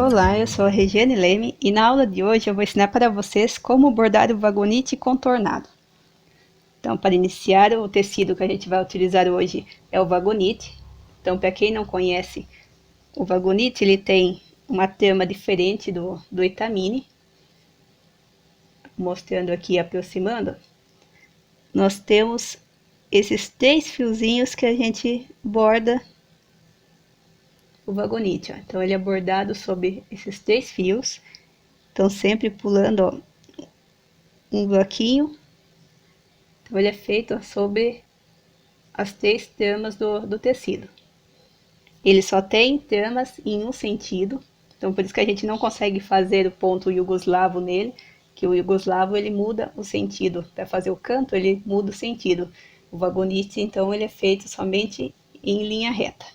Olá, eu sou a Regiane Leme e na aula de hoje eu vou ensinar para vocês como bordar o vagonite contornado. Então, para iniciar, o tecido que a gente vai utilizar hoje é o vagonite. Então, para quem não conhece, o vagonite ele tem uma trama diferente do Etamine. Mostrando aqui, aproximando, nós temos esses 3 fiozinhos que a gente borda o vagonite, ó. Então ele é bordado sobre esses 3 fios, então sempre pulando, ó, um bloquinho. Então ele é feito, ó, sobre as 3 tramas do tecido. Ele só tem tramas em um sentido, então por isso que a gente não consegue fazer o ponto iugoslavo nele, que o iugoslavo ele muda o sentido, para fazer o canto ele muda o sentido. O vagonite então ele é feito somente em linha reta.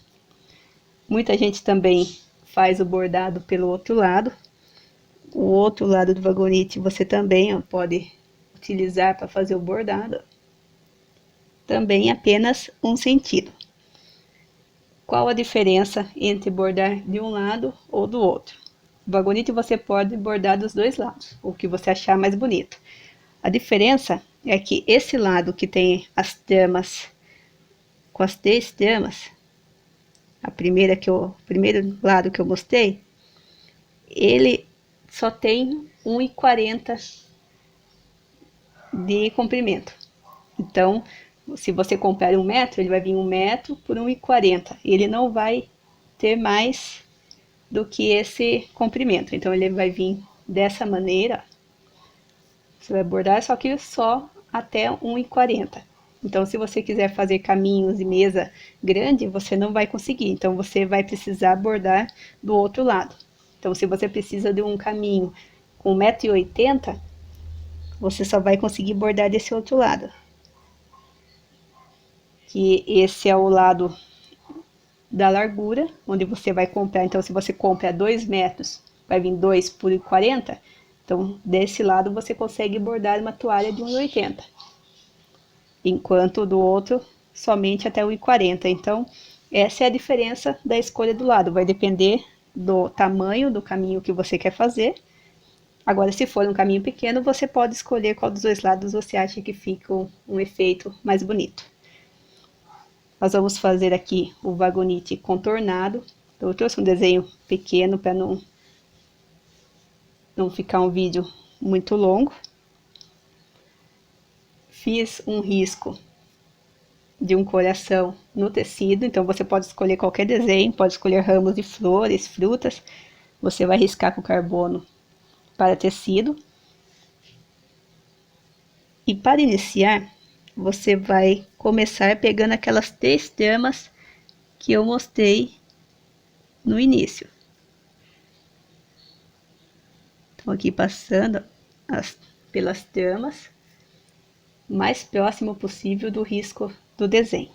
Muita gente também faz o bordado pelo outro lado. O outro lado do vagonite você também, ó, pode utilizar para fazer o bordado. Também apenas um sentido. Qual a diferença entre bordar de um lado ou do outro? O vagonite você pode bordar dos dois lados, o que você achar mais bonito. A diferença é que esse lado que tem as tramas, com as 3 tramas, o primeiro lado que eu mostrei, ele só tem 1,40 de comprimento. Então, se você comprar 1 metro, ele vai vir 1 metro por 1,40. Ele não vai ter mais do que esse comprimento. Então, ele vai vir dessa maneira. Você vai bordar, só que só até 1,40. Então, se você quiser fazer caminhos e mesa grande, você não vai conseguir. Então, você vai precisar bordar do outro lado. Então, se você precisa de um caminho com 1,80 m, você só vai conseguir bordar desse outro lado. Que esse é o lado da largura, onde você vai comprar. Então, se você compra 2 metros, vai vir 2 por 1,40. Então, desse lado você consegue bordar uma toalha de 1,80. Enquanto do outro, somente até 1,40. Então, essa é a diferença da escolha do lado. Vai depender do tamanho do caminho que você quer fazer. Agora, se for um caminho pequeno, você pode escolher qual dos dois lados você acha que fica um efeito mais bonito. Nós vamos fazer aqui o vagonite contornado. Então, eu trouxe um desenho pequeno para não ficar um vídeo muito longo. Fiz um risco de um coração no tecido, então você pode escolher qualquer desenho, pode escolher ramos de flores, frutas. Você vai riscar com carbono para tecido. E para iniciar, você vai começar pegando aquelas 3 tramas que eu mostrei no início. Então, aqui passando pelas tramas, mais próximo possível do risco do desenho.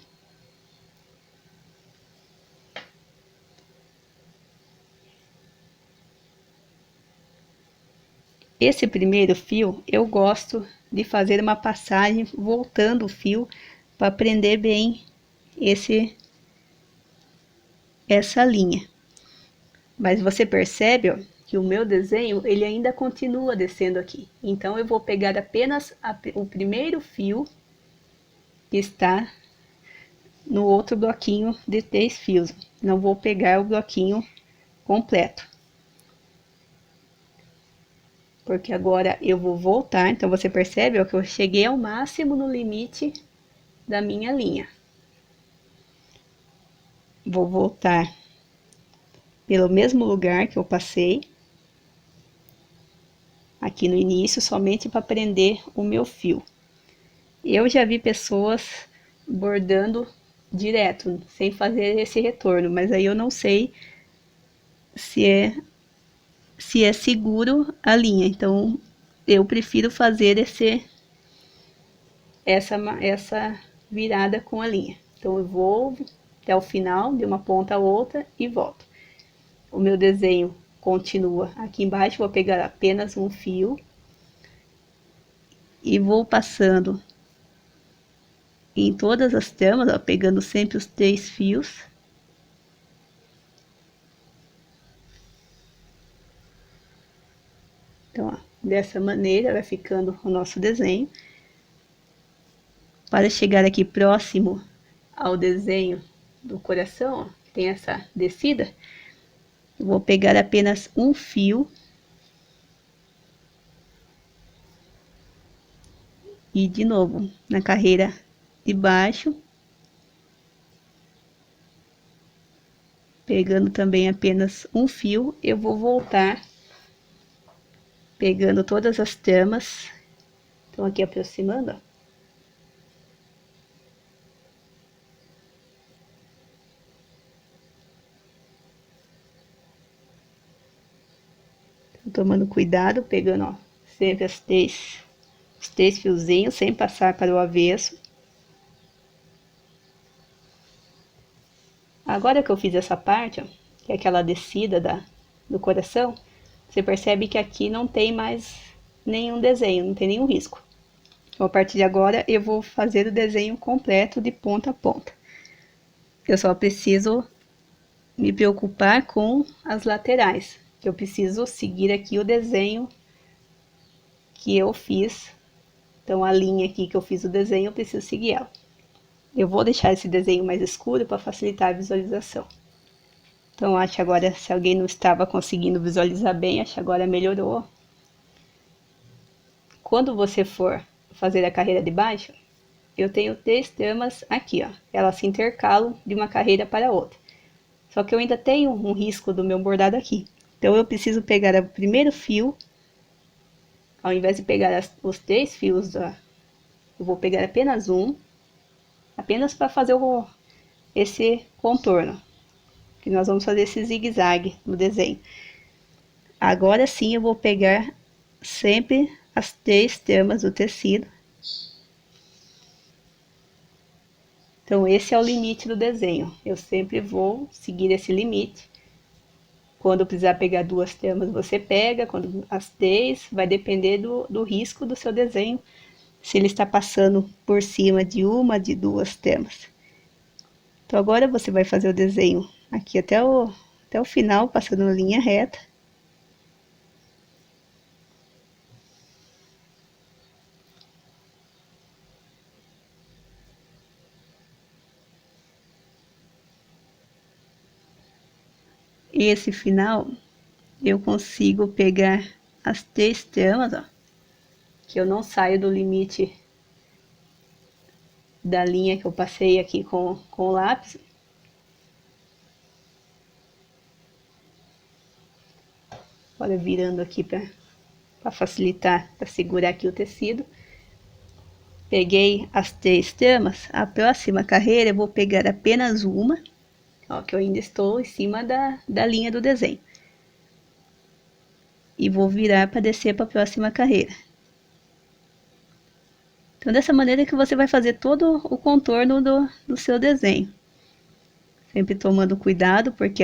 Esse primeiro fio, eu gosto de fazer uma passagem voltando o fio para prender bem essa linha. Mas você percebe, ó, que o meu desenho ele ainda continua descendo aqui. Então eu vou pegar apenas o primeiro fio que está no outro bloquinho de 3 fios. Não vou pegar o bloquinho completo. Porque agora eu vou voltar. Então você percebe, ó, que eu cheguei ao máximo no limite da minha linha. Vou voltar pelo mesmo lugar que eu passei aqui no início, somente para prender o meu fio. Eu já vi pessoas bordando direto, sem fazer esse retorno, mas aí eu não sei se é seguro a linha. Então eu prefiro fazer essa virada com a linha. Então eu vou até o final de uma ponta a outra e volto. O meu desenho continua aqui embaixo, vou pegar apenas um fio e vou passando em todas as tramas, ó, pegando sempre os 3 fios. Então, ó, dessa maneira vai ficando o nosso desenho. Para chegar aqui próximo ao desenho do coração, ó, que tem essa descida, eu vou pegar apenas um fio e de novo na carreira de baixo, pegando também apenas um fio, eu vou voltar pegando todas as tramas. Então aqui aproximando, ó. Tomando cuidado, pegando, ó, sempre os três fiozinhos, sem passar para o avesso. Agora que eu fiz essa parte, ó, que é aquela descida do coração, você percebe que aqui não tem mais nenhum desenho, não tem nenhum risco. Então, a partir de agora, eu vou fazer o desenho completo de ponta a ponta. Eu só preciso me preocupar com as laterais, que eu preciso seguir aqui o desenho que eu fiz. Então, a linha aqui que eu fiz o desenho, eu preciso seguir ela. Eu vou deixar esse desenho mais escuro para facilitar a visualização. Então, acho que agora, se alguém não estava conseguindo visualizar bem, acho que agora melhorou. Quando você for fazer a carreira de baixo, eu tenho 3 tramas aqui, ó. Elas se intercalam de uma carreira para outra. Só que eu ainda tenho um risco do meu bordado aqui. Então, eu preciso pegar o primeiro fio. Ao invés de pegar os 3 fios, ó, eu vou pegar apenas um. Apenas para fazer esse contorno. Que nós vamos fazer esse zigue-zague no desenho. Agora sim eu vou pegar sempre as 3 tramas do tecido. Então esse é o limite do desenho. Eu sempre vou seguir esse limite. Quando precisar pegar 2 tramas, você pega. Quando as 3, vai depender do risco do seu desenho. Se ele está passando por cima de uma, de 2 tramas. Então agora você vai fazer o desenho aqui até o final, passando na linha reta. Esse final eu consigo pegar as 3 tramas, ó, que eu não saio do limite da linha que eu passei aqui com o lápis. Olha, virando aqui para facilitar, para segurar aqui o tecido. Peguei as 3 tramas. A próxima carreira eu vou pegar apenas uma, ó, que eu ainda estou em cima da linha do desenho. E vou virar para descer para a próxima carreira. Então, dessa maneira que você vai fazer todo o contorno do seu desenho. Sempre tomando cuidado, porque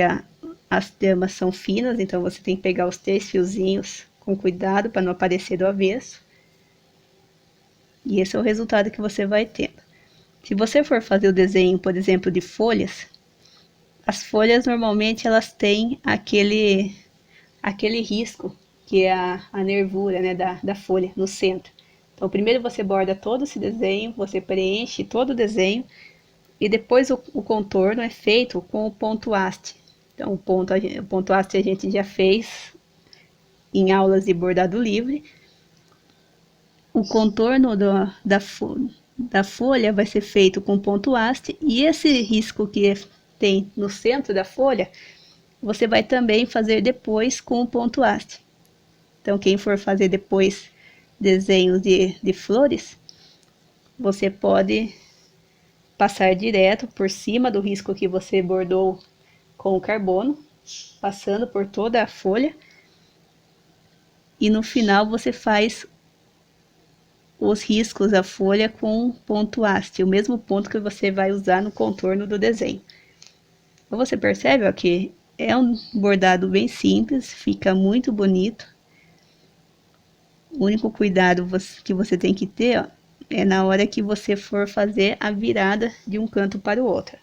as tramas são finas, então você tem que pegar os 3 fiozinhos com cuidado para não aparecer do avesso. E esse é o resultado que você vai tendo. Se você for fazer o desenho, por exemplo, de folhas, as folhas normalmente elas têm aquele risco, que é a nervura, né, da folha no centro. Então, primeiro você borda todo esse desenho, você preenche todo o desenho, e depois o contorno é feito com o ponto haste. Então, o ponto haste a gente já fez em aulas de bordado livre. O contorno da folha vai ser feito com ponto haste, e esse risco que tem no centro da folha, você vai também fazer depois com o ponto haste. Então, quem for fazer depois desenhos de flores, você pode passar direto por cima do risco que você bordou com o carbono, passando por toda a folha, e no final você faz os riscos da folha com ponto haste, o mesmo ponto que você vai usar no contorno do desenho. Então você percebe, ó, que é um bordado bem simples, fica muito bonito. O único cuidado que você tem que ter, ó, é na hora que você for fazer a virada de um canto para o outro.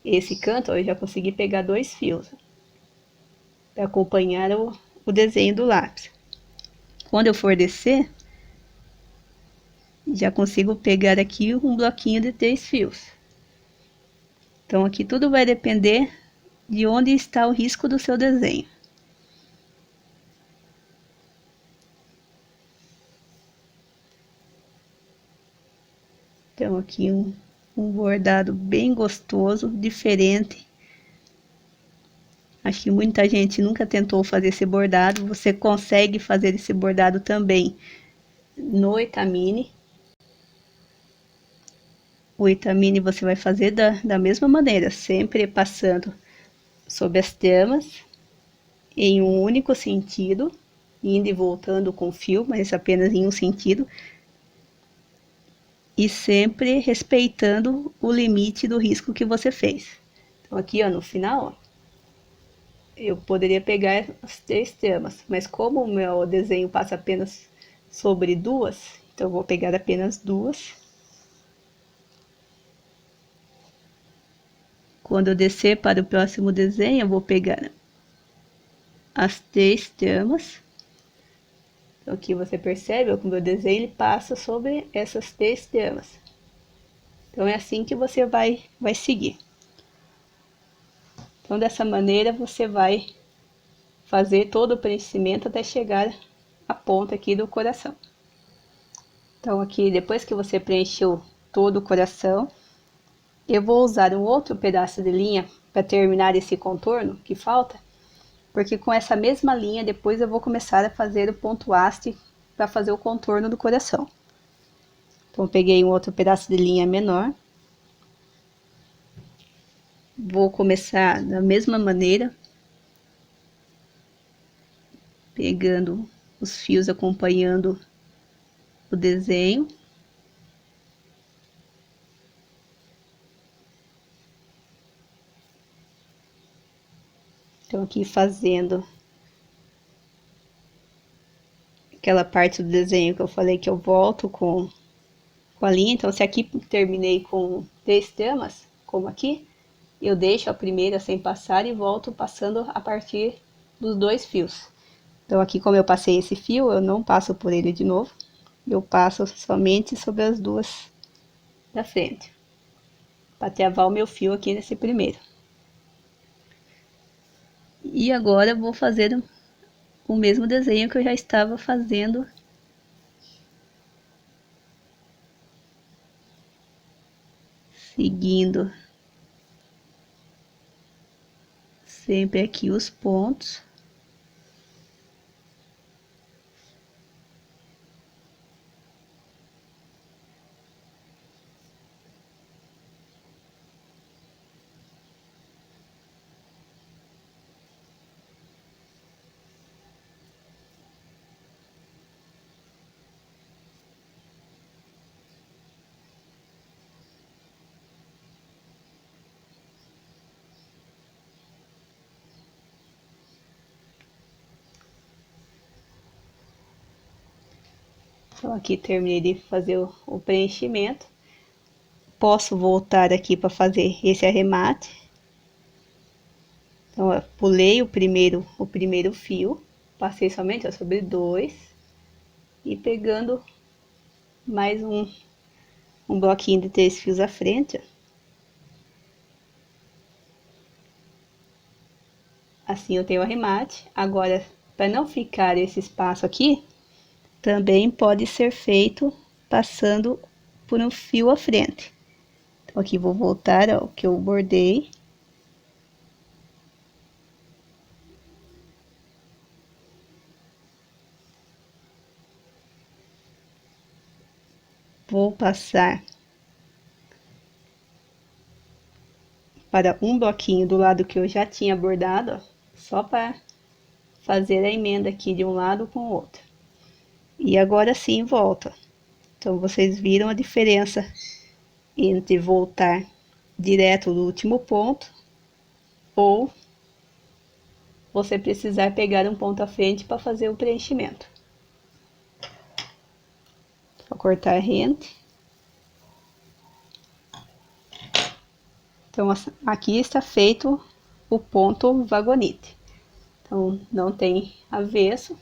Esse canto, ó, eu já consegui pegar 2 fios para acompanhar o desenho do lápis. quando eu for descer, já consigo pegar aqui um bloquinho de 3 fios. Então aqui tudo vai depender de onde está o risco do seu desenho. Então aqui um bordado bem gostoso, diferente. Acho que muita gente nunca tentou fazer esse bordado. Você consegue fazer esse bordado também no Etamine. O Etamine você vai fazer da mesma maneira, sempre passando sobre as tramas em um único sentido, indo e voltando com o fio, mas apenas em um sentido, e sempre respeitando o limite do risco que você fez. Então aqui, ó, no final, ó, eu poderia pegar as 3 tramas, mas como o meu desenho passa apenas sobre 2, então eu vou pegar apenas 2. Quando eu descer para o próximo desenho, eu vou pegar as 3 tramas. Então aqui você percebe que o meu desenho ele passa sobre essas 3 tramas. Então é assim que você vai seguir. Então dessa maneira você vai fazer todo o preenchimento até chegar à ponta aqui do coração. Então aqui depois que você preencheu todo o coração, eu vou usar um outro pedaço de linha para terminar esse contorno que falta, porque com essa mesma linha depois eu vou começar a fazer o ponto haste para fazer o contorno do coração. Então peguei um outro pedaço de linha menor, vou começar da mesma maneira, pegando os fios acompanhando o desenho. Então aqui fazendo aquela parte do desenho que eu falei que eu volto com a linha. Então se aqui terminei com 3 tramas, como aqui, eu deixo a primeira sem passar e volto passando a partir dos 2 fios. Então aqui como eu passei esse fio, eu não passo por ele de novo, eu passo somente sobre as 2 da frente, para travar o meu fio aqui nesse primeiro. E agora eu vou fazer o mesmo desenho que eu já estava fazendo seguindo sempre aqui os pontos. Então aqui terminei de fazer o preenchimento. Posso voltar aqui para fazer esse arremate. Então eu pulei o primeiro fio, passei somente ó, sobre 2 e pegando mais um bloquinho de 3 fios à frente, ó. Assim eu tenho o arremate. Agora, para não ficar esse espaço aqui, também pode ser feito passando por um fio à frente. Então aqui vou voltar ao que eu bordei. Vou passar para um bloquinho do lado que eu já tinha bordado, ó, só para fazer a emenda aqui de um lado com o outro. E agora sim volta. Então vocês viram a diferença entre voltar direto do último ponto ou você precisar pegar um ponto à frente para fazer o preenchimento. Vou cortar rente. Então aqui está feito o ponto vagonite. Então não tem avesso.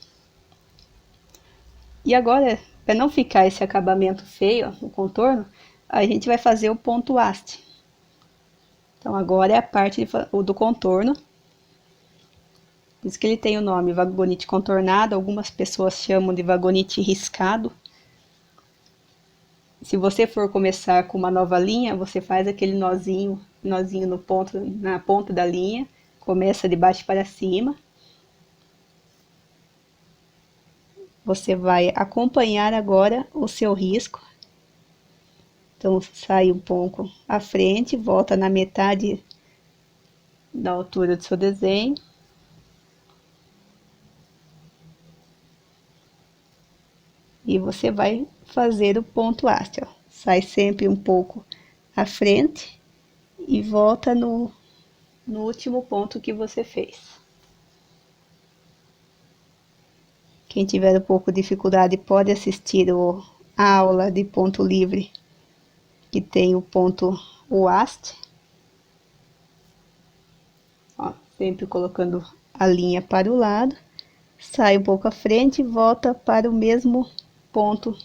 E agora, para não ficar esse acabamento feio no contorno, a gente vai fazer o ponto haste. Então agora é a parte do contorno. Por isso que ele tem o nome vagonite contornado, algumas pessoas chamam de vagonite riscado. Se você for começar com uma nova linha, você faz aquele nozinho no ponto, na ponta da linha, começa de baixo para cima. Você vai acompanhar agora o seu risco. Então, sai um pouco à frente, volta na metade da altura do seu desenho. E você vai fazer o ponto haste, ó. Sai sempre um pouco à frente e volta no último ponto que você fez. Quem tiver um pouco de dificuldade pode assistir a aula de ponto livre, que tem o haste. Ó, sempre colocando a linha para o lado, sai um pouco à frente e volta para o mesmo ponto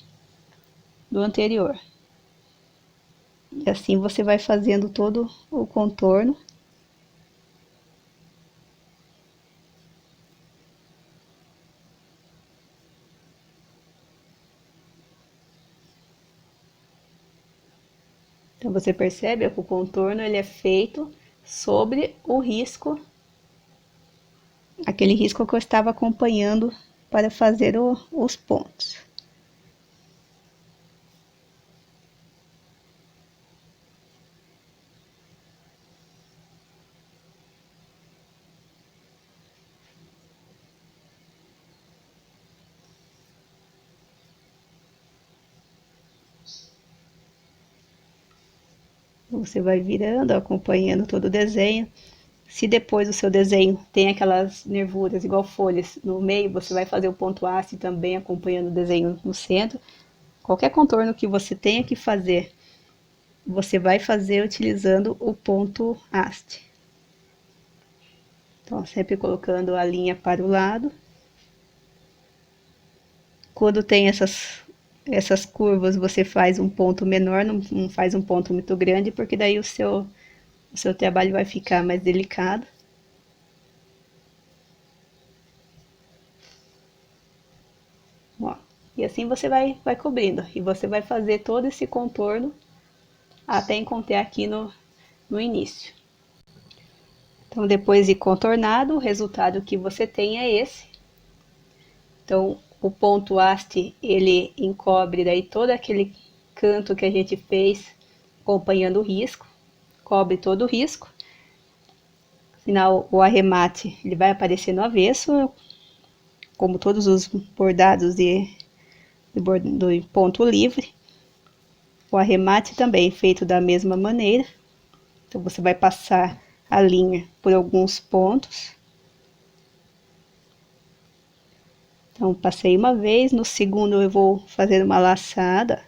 do anterior. E assim você vai fazendo todo o contorno. Então você percebe que o contorno ele é feito sobre o risco, aquele risco que eu estava acompanhando para fazer os pontos. Você vai virando, acompanhando todo o desenho. Se depois o seu desenho tem aquelas nervuras igual folhas no meio, você vai fazer o ponto haste também acompanhando o desenho no centro. Qualquer contorno que você tenha que fazer, você vai fazer utilizando o ponto haste. Então, sempre colocando a linha para o lado. Quando tem essas curvas, você faz um ponto menor, não faz um ponto muito grande, porque daí o seu trabalho vai ficar mais delicado. Ó, e assim você vai cobrindo, e você vai fazer todo esse contorno até encontrar aqui no início. Então, depois de contornado, o resultado que você tem é esse. Então, o ponto haste, ele encobre daí todo aquele canto que a gente fez, acompanhando o risco, cobre todo o risco. Afinal, o arremate, ele vai aparecer no avesso, como todos os bordados do ponto livre. O arremate também feito da mesma maneira. Então, você vai passar a linha por alguns pontos. Então, passei uma vez, no segundo eu vou fazer uma laçada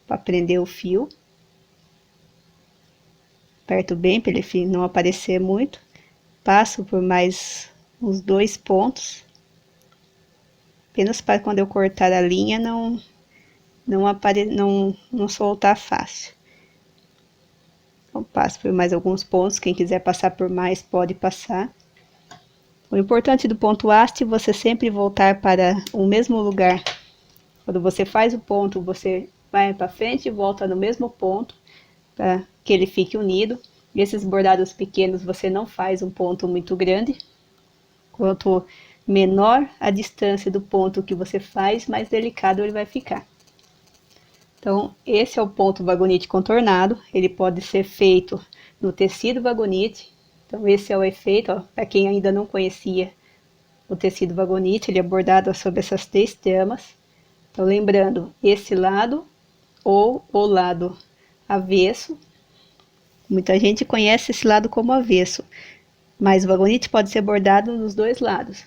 para prender o fio. Aperto bem para ele não aparecer muito. Passo por mais uns 2 pontos. Apenas para quando eu cortar a linha não soltar fácil. Então, passo por mais alguns pontos. Quem quiser passar por mais, pode passar. O importante do ponto haste é você sempre voltar para o mesmo lugar. Quando você faz o ponto, você vai para frente e volta no mesmo ponto, para que ele fique unido. E esses bordados pequenos, você não faz um ponto muito grande. Quanto menor a distância do ponto que você faz, mais delicado ele vai ficar. Então, esse é o ponto vagonite contornado. Ele pode ser feito no tecido vagonite. Então, esse é o efeito, para quem ainda não conhecia o tecido vagonite, ele é bordado sobre essas 3 tramas. Então, lembrando, esse lado ou o lado avesso. Muita gente conhece esse lado como avesso, mas o vagonite pode ser bordado nos 2 lados.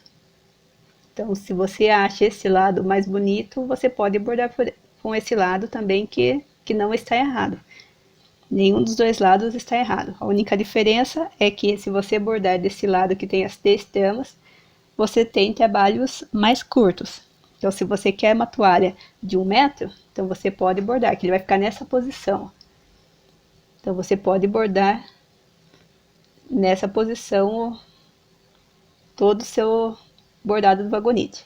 Então, se você acha esse lado mais bonito, você pode bordar com esse lado também, que não está errado. Nenhum dos 2 lados está errado. A única diferença é que se você bordar desse lado que tem as 3 tramas, você tem trabalhos mais curtos. Então, se você quer uma toalha de 1 metro, então você pode bordar, que ele vai ficar nessa posição. Então, você pode bordar nessa posição todo o seu bordado do vagonite.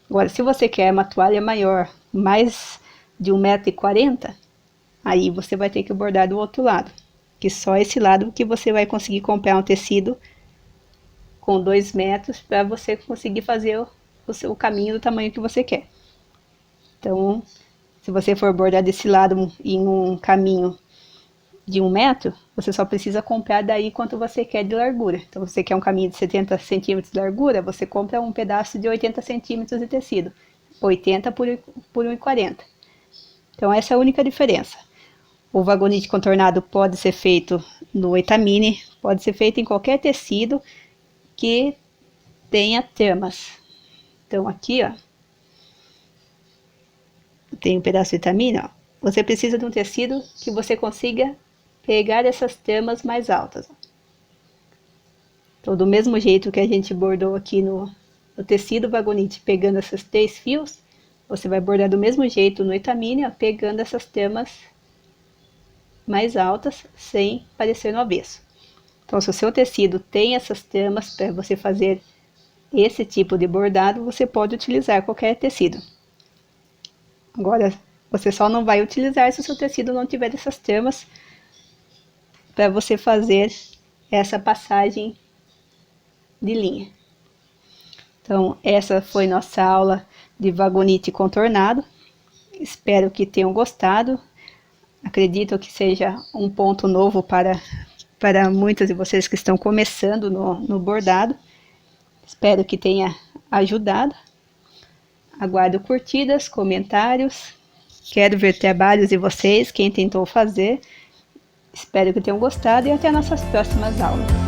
Agora, se você quer uma toalha maior, mais de 1,40 m, aí você vai ter que bordar do outro lado, que só esse lado que você vai conseguir comprar um tecido com 2 metros para você conseguir fazer o caminho do tamanho que você quer. Então, se você for bordar desse lado em um caminho de 1 metro, você só precisa comprar daí quanto você quer de largura. Então, se você quer um caminho de 70 centímetros de largura, você compra um pedaço de 80 centímetros de tecido, 80 por 1,40. Então, essa é a única diferença. O vagonite contornado pode ser feito no etamine, pode ser feito em qualquer tecido que tenha tramas. Então, aqui, ó, tem um pedaço de etamine, ó. Você precisa de um tecido que você consiga pegar essas tramas mais altas. Então, do mesmo jeito que a gente bordou aqui no tecido vagonite, pegando esses 3 fios, você vai bordar do mesmo jeito no etamine, ó, pegando essas tramas mais altas, sem parecer no avesso. Então, se o seu tecido tem essas tramas para você fazer esse tipo de bordado, você pode utilizar qualquer tecido. Agora, você só não vai utilizar se o seu tecido não tiver essas tramas para você fazer essa passagem de linha. Então, essa foi nossa aula de vagonite contornado. Espero que tenham gostado. Acredito que seja um ponto novo para muitas de vocês que estão começando no bordado. Espero que tenha ajudado. Aguardo curtidas, comentários. Quero ver trabalhos de vocês, quem tentou fazer. Espero que tenham gostado e até nossas próximas aulas.